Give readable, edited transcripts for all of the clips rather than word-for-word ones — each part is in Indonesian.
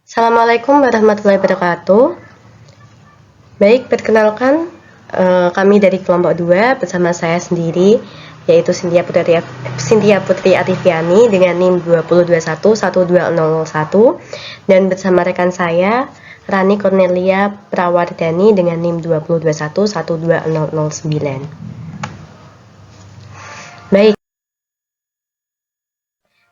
Assalamualaikum warahmatullahi wabarakatuh. Baik, perkenalkan kami dari kelompok 2 bersama saya sendiri, yaitu Cynthia Putri Ativiani dengan NIM 20211201, dan bersama rekan saya Rani Cornelia Prawardhani dengan NIM 20211209. Baik.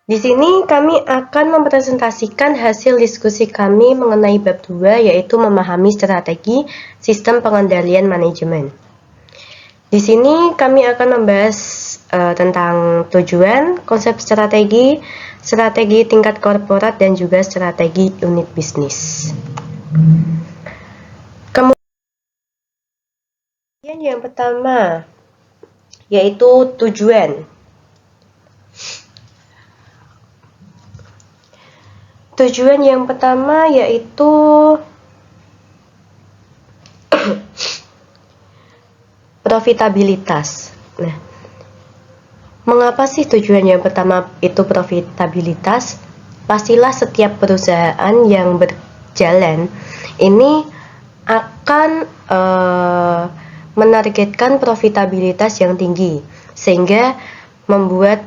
Di sini kami akan mempresentasikan hasil diskusi kami mengenai bab 2, yaitu memahami strategi sistem pengendalian manajemen. Di sini kami akan membahas tentang tujuan, konsep strategi, strategi tingkat korporat, dan juga strategi unit bisnis. Kemudian yang pertama, yaitu tujuan. Tujuan yang pertama yaitu profitabilitas. Nah, mengapa sih tujuan yang pertama itu profitabilitas? Pastilah setiap perusahaan yang berjalan ini akan menargetkan profitabilitas yang tinggi, sehingga membuat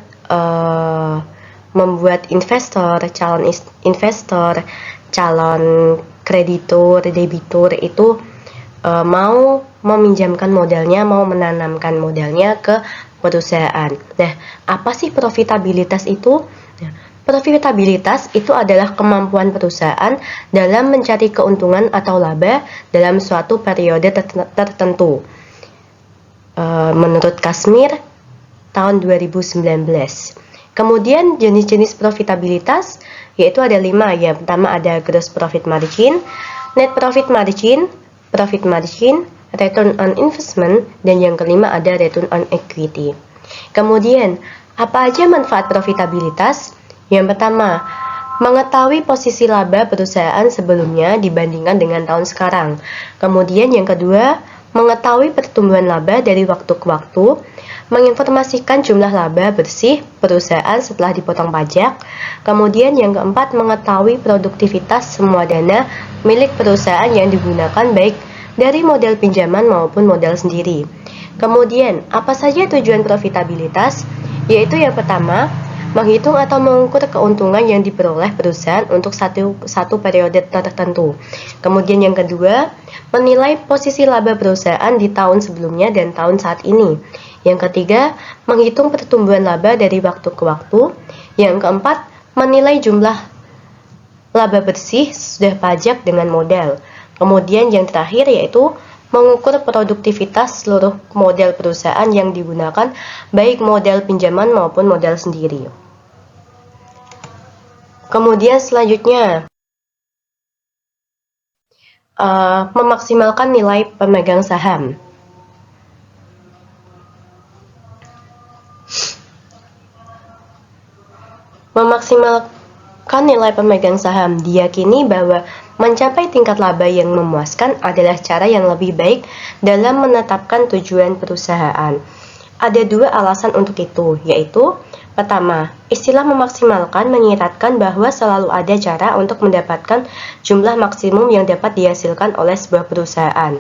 investor, calon investor, calon kreditur, debitur itu mau meminjamkan modalnya, mau menanamkan modalnya ke perusahaan. Nah, apa sih profitabilitas itu? Nah, profitabilitas itu adalah kemampuan perusahaan dalam mencari keuntungan atau laba dalam suatu periode tertentu. Menurut Kashmir tahun 2019. Kemudian jenis-jenis profitabilitas yaitu ada 5. Yang pertama ada gross profit margin, net profit margin, return on investment, dan yang kelima ada return on equity. Kemudian, apa aja manfaat profitabilitas? Yang pertama, mengetahui posisi laba perusahaan sebelumnya dibandingkan dengan tahun sekarang. Kemudian yang kedua, mengetahui pertumbuhan laba dari waktu ke waktu, menginformasikan jumlah laba bersih perusahaan setelah dipotong pajak. Kemudian yang keempat, mengetahui produktivitas semua dana milik perusahaan yang digunakan baik dari modal pinjaman maupun modal sendiri. Kemudian, apa saja tujuan profitabilitas? Yaitu yang pertama, menghitung atau mengukur keuntungan yang diperoleh perusahaan untuk satu periode tertentu. Kemudian yang kedua, menilai posisi laba perusahaan di tahun sebelumnya dan tahun saat ini. Yang ketiga, menghitung pertumbuhan laba dari waktu ke waktu. Yang keempat, menilai jumlah laba bersih sudah pajak dengan modal. Kemudian yang terakhir yaitu mengukur produktivitas seluruh modal perusahaan yang digunakan, baik modal pinjaman maupun modal sendiri. Kemudian selanjutnya, memaksimalkan nilai pemegang saham. Memaksimalkan nilai pemegang saham diyakini bahwa mencapai tingkat laba yang memuaskan adalah cara yang lebih baik dalam menetapkan tujuan perusahaan. Ada 2 alasan untuk itu, yaitu pertama, istilah memaksimalkan menyiratkan bahwa selalu ada cara untuk mendapatkan jumlah maksimum yang dapat dihasilkan oleh sebuah perusahaan.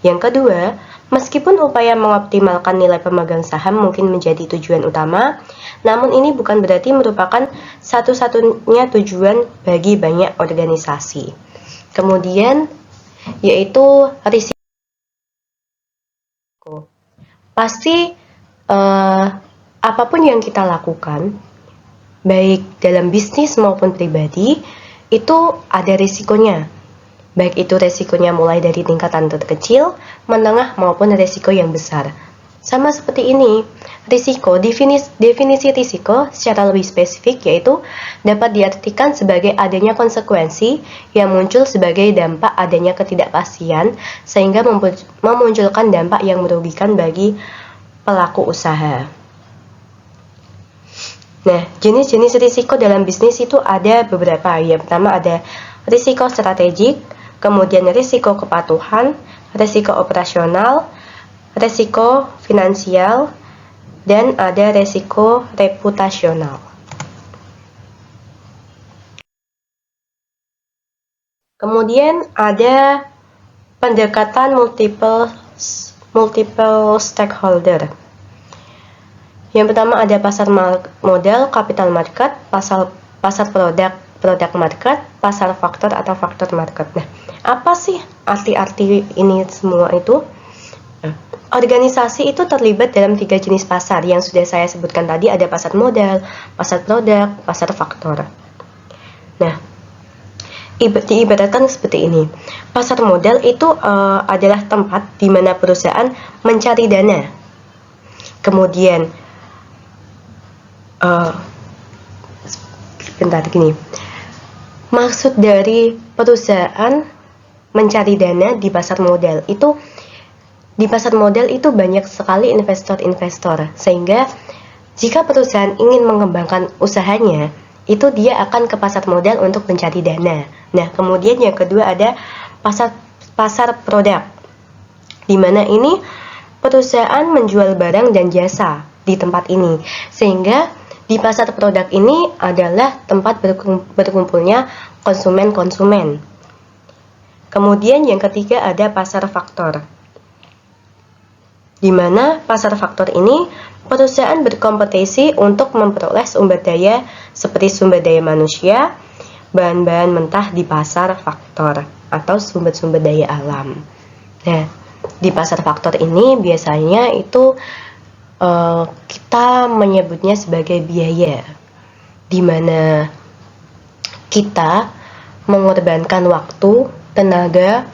Yang kedua, meskipun upaya mengoptimalkan nilai pemegang saham mungkin menjadi tujuan utama, namun ini bukan berarti merupakan satu-satunya tujuan bagi banyak organisasi. Kemudian, yaitu risiko. Pasti apapun yang kita lakukan, baik dalam bisnis maupun pribadi, itu ada risikonya. Baik itu risikonya mulai dari tingkatan terkecil, menengah, maupun risiko yang besar. Sama seperti ini, risiko, definisi risiko secara lebih spesifik yaitu dapat diartikan sebagai adanya konsekuensi yang muncul sebagai dampak adanya ketidakpastian sehingga memunculkan dampak yang merugikan bagi pelaku usaha. Nah, jenis-jenis risiko dalam bisnis itu ada beberapa. Yang pertama ada risiko strategik, kemudian risiko kepatuhan, risiko operasional, risiko finansial, dan ada risiko reputasional. Kemudian ada pendekatan multiple stakeholder. Yang pertama ada pasar modal, capital market, pasar produk market, pasar faktor atau faktor market. Nah, apa sih arti-arti ini semua itu? Organisasi itu terlibat dalam 3 jenis pasar yang sudah saya sebutkan tadi, ada pasar modal, pasar produk, pasar faktor. Nah, diibaratkan seperti ini. Pasar modal itu adalah tempat di mana perusahaan mencari dana. Kemudian maksud dari perusahaan mencari dana di pasar modal itu, di pasar modal itu banyak sekali investor-investor, sehingga jika perusahaan ingin mengembangkan usahanya, itu dia akan ke pasar modal untuk mencari dana. Nah, kemudian yang kedua ada pasar produk, di mana ini perusahaan menjual barang dan jasa di tempat ini, sehingga di pasar produk ini adalah tempat berkumpulnya konsumen-konsumen. Kemudian yang ketiga ada pasar faktor, di mana pasar faktor ini perusahaan berkompetisi untuk memperoleh sumber daya seperti sumber daya manusia, bahan-bahan mentah di pasar faktor, atau sumber-sumber daya alam. Nah, di pasar faktor ini biasanya itu kita menyebutnya sebagai biaya, di mana kita mengorbankan waktu, tenaga,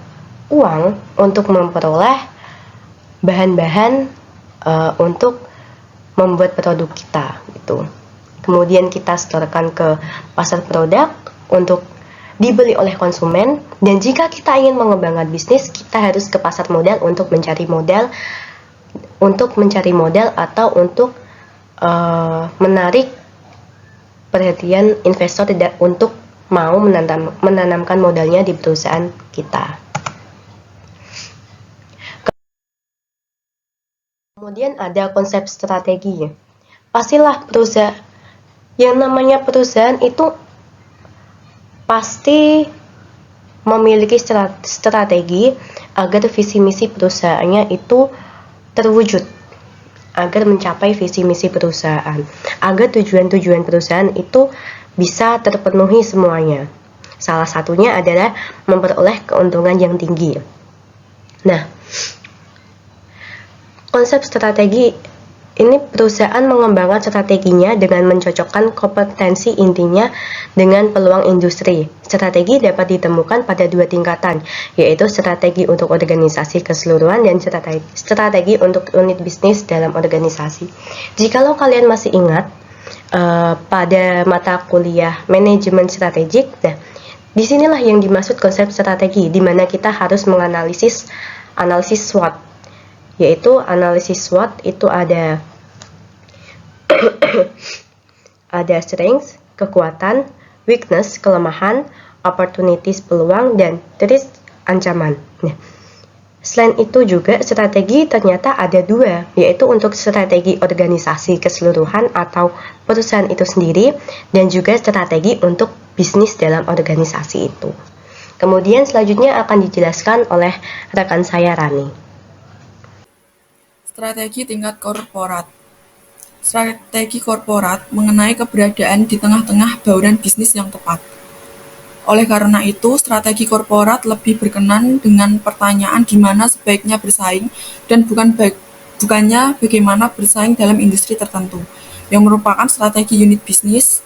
uang untuk memperoleh bahan-bahan untuk membuat produk kita gitu. Kemudian kita setorkan ke pasar produk untuk dibeli oleh konsumen, dan jika kita ingin mengembangkan bisnis, kita harus ke pasar modal untuk mencari modal atau untuk menarik perhatian investor untuk mau menanamkan modalnya di perusahaan kita. Kemudian ada konsep strategi. Pastilah yang namanya perusahaan itu pasti memiliki strategi agar visi misi perusahaannya itu terwujud, agar mencapai visi misi perusahaan, agar tujuan-tujuan perusahaan itu bisa terpenuhi semuanya. Salah satunya adalah memperoleh keuntungan yang tinggi. Nah, konsep strategi ini perusahaan mengembangkan strateginya dengan mencocokkan kompetensi intinya dengan peluang industri. Strategi dapat ditemukan pada 2 tingkatan, yaitu strategi untuk organisasi keseluruhan dan strategi untuk unit bisnis dalam organisasi. Jikalau kalian masih ingat pada mata kuliah manajemen strategik, nah disinilah yang dimaksud konsep strategi, di mana kita harus menganalisis SWOT. Yaitu analisis SWOT itu ada ada strength, kekuatan, weakness, kelemahan, opportunities, peluang, dan risk, ancaman. Nah, selain itu juga strategi ternyata ada 2, yaitu untuk strategi organisasi keseluruhan atau perusahaan itu sendiri, dan juga strategi untuk bisnis dalam organisasi itu. Kemudian selanjutnya akan dijelaskan oleh rekan saya Rani. Strategi tingkat korporat. Strategi korporat mengenai keberadaan di tengah-tengah bauran bisnis yang tepat. Oleh karena itu, strategi korporat lebih berkenan dengan pertanyaan gimana sebaiknya bersaing dan bukannya bagaimana bersaing dalam industri tertentu, yang merupakan strategi unit bisnis.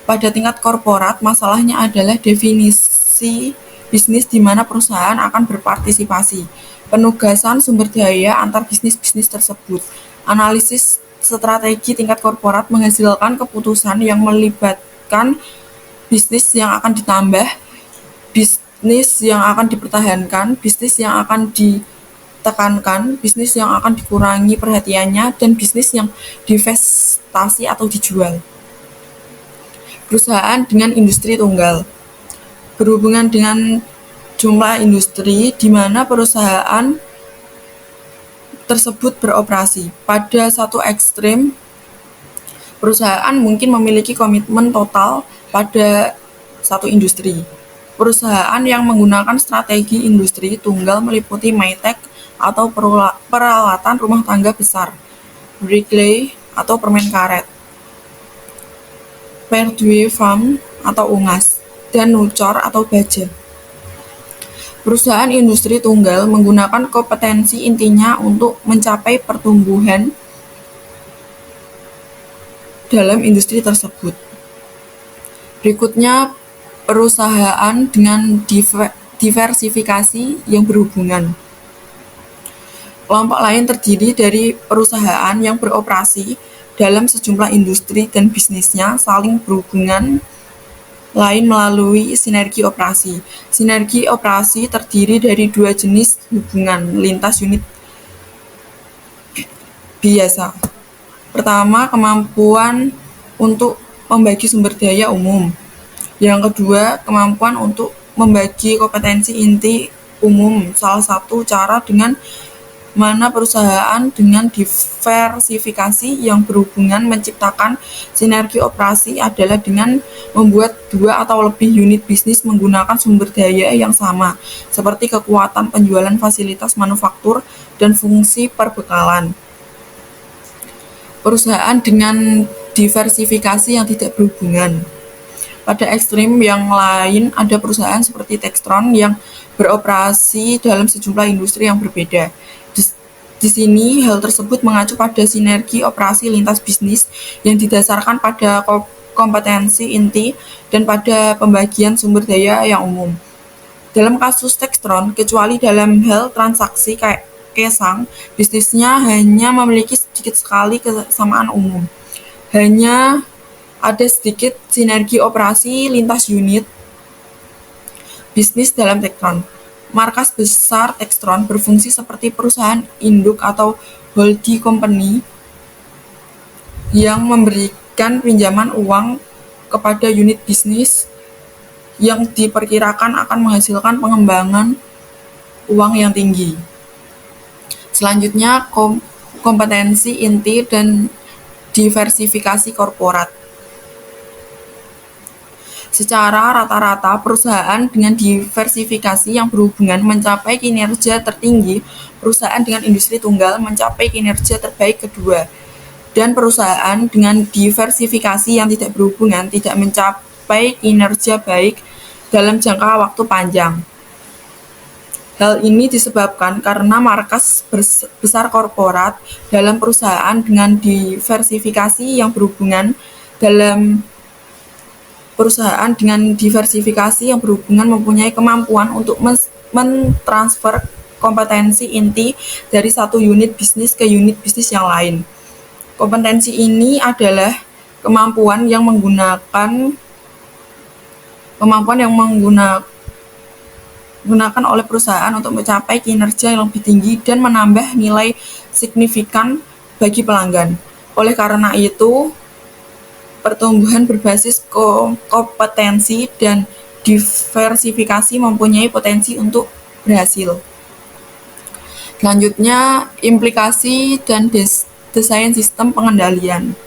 Pada tingkat korporat, masalahnya adalah definisi bisnis di mana perusahaan akan berpartisipasi, penugasan sumber daya antar bisnis-bisnis tersebut. Analisis strategi tingkat korporat menghasilkan keputusan yang melibatkan bisnis yang akan ditambah, bisnis yang akan dipertahankan, bisnis yang akan ditekankan, bisnis yang akan dikurangi perhatiannya, dan bisnis yang divestasi atau dijual. Perusahaan dengan industri tunggal berhubungan dengan jumlah industri di mana perusahaan tersebut beroperasi. Pada satu ekstrem, perusahaan mungkin memiliki komitmen total pada satu industri. Perusahaan yang menggunakan strategi industri tunggal meliputi Maytag atau peralatan rumah tangga besar, Wrigley atau permen karet, Perdue Farm atau Ungas, dan Nucor atau baja. Perusahaan industri tunggal menggunakan kompetensi intinya untuk mencapai pertumbuhan dalam industri tersebut. Berikutnya, perusahaan dengan diversifikasi yang berhubungan. Kelompok lain terdiri dari perusahaan yang beroperasi dalam sejumlah industri dan bisnisnya saling berhubungan lain melalui sinergi operasi. Sinergi operasi terdiri dari dua jenis hubungan lintas unit biasa. Pertama, kemampuan untuk membagi sumber daya umum. Yang kedua, kemampuan untuk membagi kompetensi inti umum. Salah satu cara dengan mana perusahaan dengan diversifikasi yang berhubungan menciptakan sinergi operasi adalah dengan membuat dua atau lebih unit bisnis menggunakan sumber daya yang sama, seperti kekuatan penjualan fasilitas manufaktur dan fungsi perbekalan. Perusahaan dengan diversifikasi yang tidak berhubungan. Pada ekstrim yang lain, ada perusahaan seperti Textron yang beroperasi dalam sejumlah industri yang berbeda. Di sini, hal tersebut mengacu pada sinergi operasi lintas bisnis yang didasarkan pada kompetensi inti dan pada pembagian sumber daya yang umum. Dalam kasus Textron, kecuali dalam hal transaksi kayak Kesang, bisnisnya hanya memiliki sedikit sekali kesamaan umum. Hanya ada sedikit sinergi operasi lintas unit bisnis dalam Textron. Markas besar Textron berfungsi seperti perusahaan induk atau holding company yang memberikan pinjaman uang kepada unit bisnis yang diperkirakan akan menghasilkan pengembangan uang yang tinggi. Selanjutnya, kompetensi inti dan diversifikasi korporat. Secara rata-rata, perusahaan dengan diversifikasi yang berhubungan mencapai kinerja tertinggi, perusahaan dengan industri tunggal mencapai kinerja terbaik kedua, dan perusahaan dengan diversifikasi yang tidak berhubungan tidak mencapai kinerja baik dalam jangka waktu panjang. Hal ini disebabkan karena markas besar korporat dalam perusahaan dengan diversifikasi yang berhubungan mempunyai kemampuan untuk mentransfer kompetensi inti dari satu unit bisnis ke unit bisnis yang lain. Kompetensi ini adalah kemampuan yang menggunakan oleh perusahaan untuk mencapai kinerja yang lebih tinggi dan menambah nilai signifikan bagi pelanggan. Oleh karena itu, pertumbuhan berbasis kompetensi dan diversifikasi mempunyai potensi untuk berhasil. Selanjutnya, implikasi dan desain sistem pengendalian.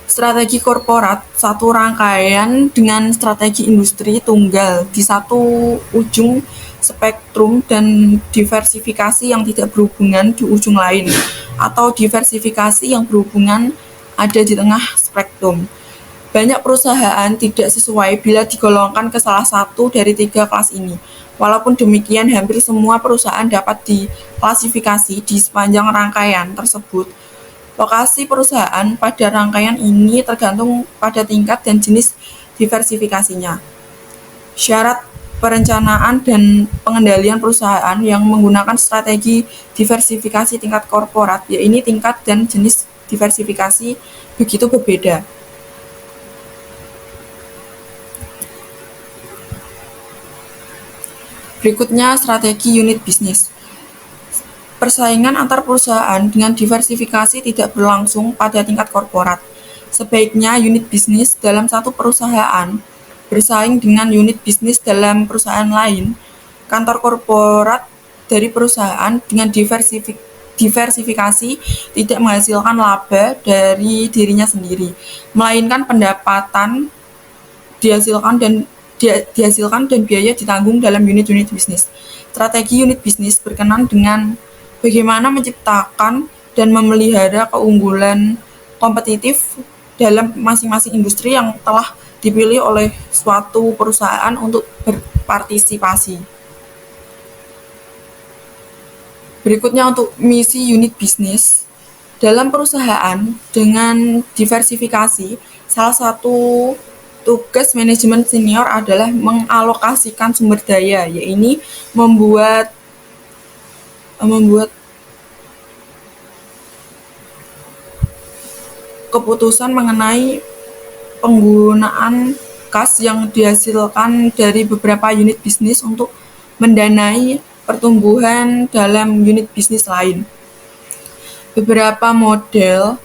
Strategi korporat, satu rangkaian dengan strategi industri tunggal di satu ujung spektrum dan diversifikasi yang tidak berhubungan di ujung lain, atau diversifikasi yang berhubungan ada di tengah spektrum. Banyak perusahaan tidak sesuai bila digolongkan ke salah satu dari tiga kelas ini. Walaupun demikian, hampir semua perusahaan dapat diklasifikasi di sepanjang rangkaian tersebut. Lokasi perusahaan pada rangkaian ini tergantung pada tingkat dan jenis diversifikasinya. Syarat perencanaan dan pengendalian perusahaan yang menggunakan strategi diversifikasi tingkat korporat, yaitu tingkat dan jenis diversifikasi begitu berbeda. Berikutnya, strategi unit bisnis. Persaingan antar perusahaan dengan diversifikasi tidak berlangsung pada tingkat korporat. Sebaiknya unit bisnis dalam satu perusahaan bersaing dengan unit bisnis dalam perusahaan lain. Kantor korporat dari perusahaan dengan diversifikasi tidak menghasilkan laba dari dirinya sendiri, melainkan pendapatan dihasilkan dan dihasilkan dan biaya ditanggung dalam unit-unit bisnis. Strategi unit bisnis berkenan dengan bagaimana menciptakan dan memelihara keunggulan kompetitif dalam masing-masing industri yang telah dipilih oleh suatu perusahaan untuk berpartisipasi. Berikutnya untuk misi unit bisnis. Dalam perusahaan dengan diversifikasi, salah satu tugas manajemen senior adalah mengalokasikan sumber daya, yaitu membuat keputusan mengenai penggunaan kas yang dihasilkan dari beberapa unit bisnis untuk mendanai pertumbuhan dalam unit bisnis lain. Beberapa model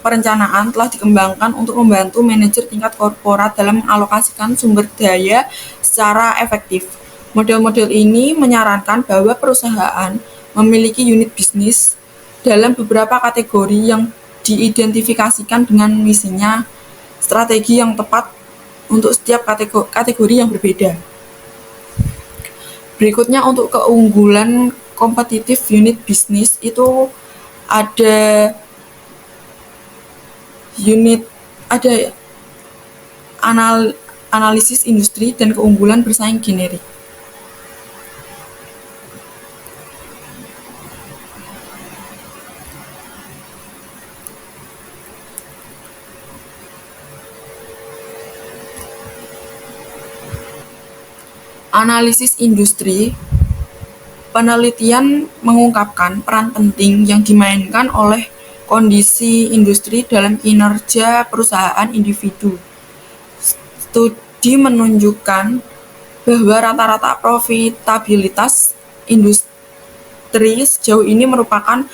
perencanaan telah dikembangkan untuk membantu manajer tingkat korporat dalam mengalokasikan sumber daya secara efektif. Model-model ini menyarankan bahwa perusahaan memiliki unit bisnis dalam beberapa kategori yang diidentifikasikan dengan misinya, strategi yang tepat untuk setiap kategori yang berbeda. Berikutnya untuk keunggulan kompetitif unit bisnis itu ada analisis industri dan keunggulan bersaing generik. Analisis industri. Penelitian mengungkapkan peran penting yang dimainkan oleh kondisi industri dalam kinerja perusahaan individu. Studi menunjukkan bahwa rata-rata profitabilitas industri sejauh ini merupakan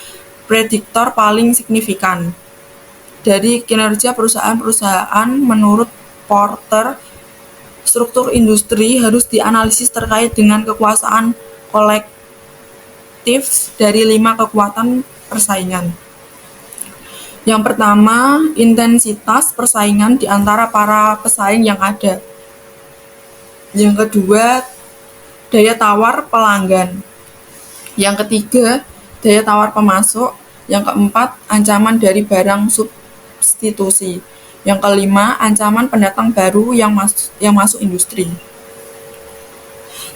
prediktor paling signifikan dari kinerja perusahaan-perusahaan. Menurut Porter, struktur industri harus dianalisis terkait dengan kekuasaan kolektif dari 5 kekuatan persaingan. Yang pertama, intensitas persaingan di antara para pesaing yang ada. Yang kedua, daya tawar pelanggan. Yang ketiga, daya tawar pemasok. Yang keempat, ancaman dari barang substitusi. Yang kelima, ancaman pendatang baru yang masuk industri.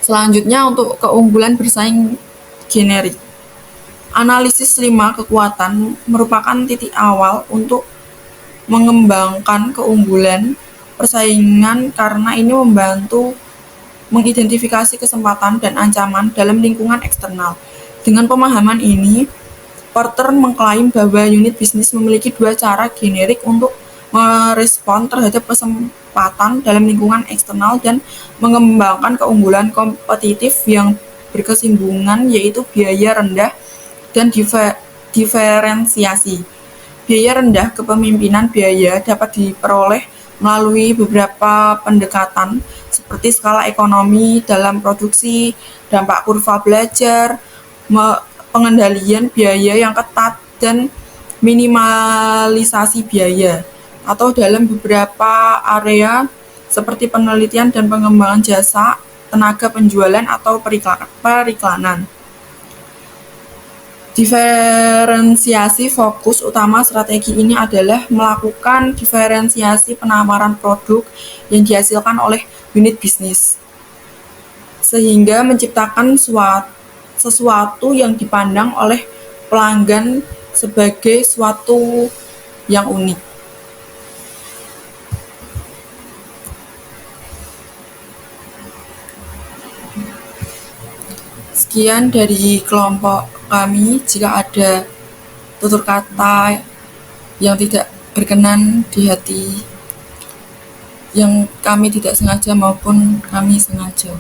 Selanjutnya untuk keunggulan bersaing generik. Analisis 5 kekuatan merupakan titik awal untuk mengembangkan keunggulan persaingan karena ini membantu mengidentifikasi kesempatan dan ancaman dalam lingkungan eksternal. Dengan pemahaman ini, Porter mengklaim bahwa unit bisnis memiliki 2 cara generik untuk merespon terhadap kesempatan dalam lingkungan eksternal dan mengembangkan keunggulan kompetitif yang berkesinambungan, yaitu biaya rendah dan diferensiasi. Biaya rendah kepemimpinan biaya dapat diperoleh melalui beberapa pendekatan seperti skala ekonomi dalam produksi, dampak kurva belajar, pengendalian biaya yang ketat, dan minimalisasi biaya. Atau dalam beberapa area seperti penelitian dan pengembangan jasa, tenaga penjualan, atau periklanan. Diferensiasi fokus utama strategi ini adalah melakukan diferensiasi penawaran produk yang dihasilkan oleh unit bisnis, sehingga menciptakan sesuatu yang dipandang oleh pelanggan sebagai suatu yang unik. Sekian dari kelompok kami. Jika ada tutur kata yang tidak berkenan di hati, yang kami tidak sengaja maupun kami sengaja,